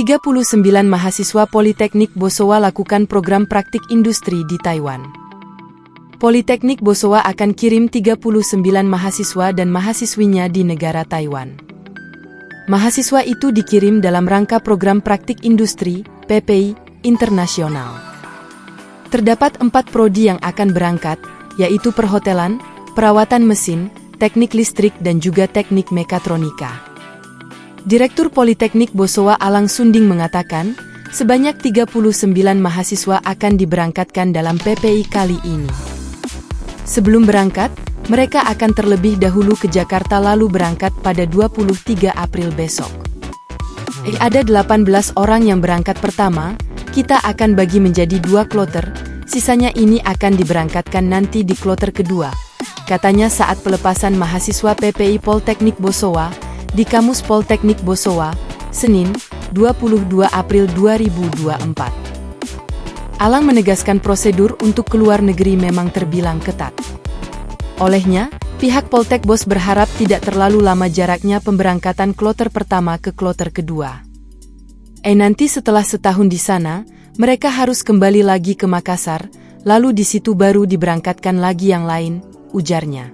39 mahasiswa Politeknik Bosowa lakukan program praktik industri di Taiwan. Politeknik Bosowa akan kirim 39 mahasiswa dan mahasiswinya di negara Taiwan. Mahasiswa itu dikirim dalam rangka program praktik industri, PPI, internasional. Terdapat 4 prodi yang akan berangkat, yaitu perhotelan, perawatan mesin, teknik listrik dan juga teknik mekatronika. Direktur Politeknik Bosowa Alang Sunding mengatakan, sebanyak 39 mahasiswa akan diberangkatkan dalam PPI kali ini. Sebelum berangkat, mereka akan terlebih dahulu ke Jakarta lalu berangkat pada 23 April besok. Ada 18 orang yang berangkat pertama, kita akan bagi menjadi 2 kloter, sisanya ini akan diberangkatkan nanti di kloter kedua, katanya saat pelepasan mahasiswa PPI Polteknik Bosowa, di Kamus Polteknik Bosowa, Senin, 22 April 2024. Alang menegaskan prosedur untuk keluar negeri memang terbilang ketat. Olehnya, pihak Poltekbos berharap tidak terlalu lama jaraknya pemberangkatan kloter pertama ke kloter kedua. Nanti setelah setahun di sana, mereka harus kembali lagi ke Makassar, lalu di situ baru diberangkatkan lagi yang lain, ujarnya.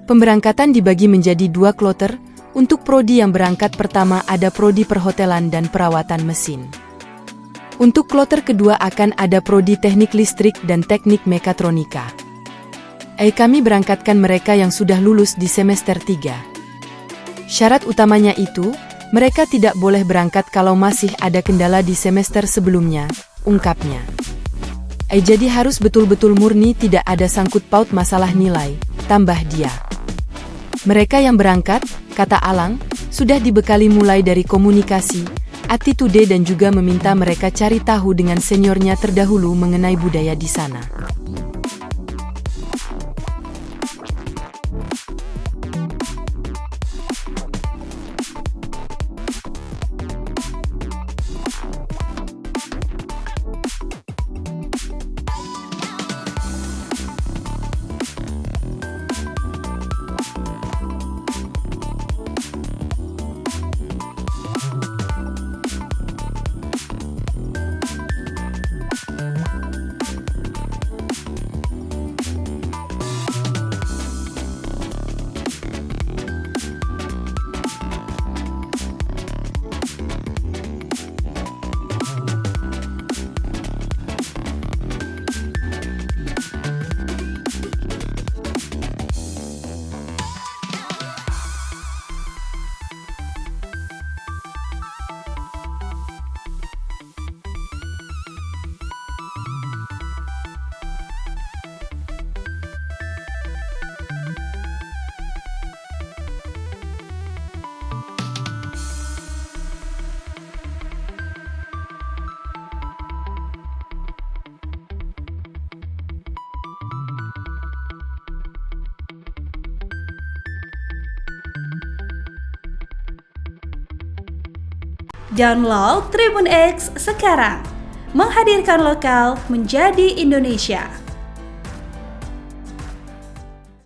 Pemberangkatan dibagi menjadi 2 kloter. Untuk prodi yang berangkat pertama ada prodi perhotelan dan perawatan mesin. Untuk kloter kedua akan ada prodi teknik listrik dan teknik mekatronika. Kami berangkatkan mereka yang sudah lulus di semester 3. Syarat utamanya itu, mereka tidak boleh berangkat kalau masih ada kendala di semester sebelumnya, ungkapnya. Jadi harus betul-betul murni tidak ada sangkut paut masalah nilai, tambah dia. Mereka yang berangkat, kata Alang, sudah dibekali mulai dari komunikasi, attitude dan juga meminta mereka cari tahu dengan seniornya terdahulu mengenai budaya di sana. Download Tribun X sekarang, menghadirkan lokal menjadi Indonesia.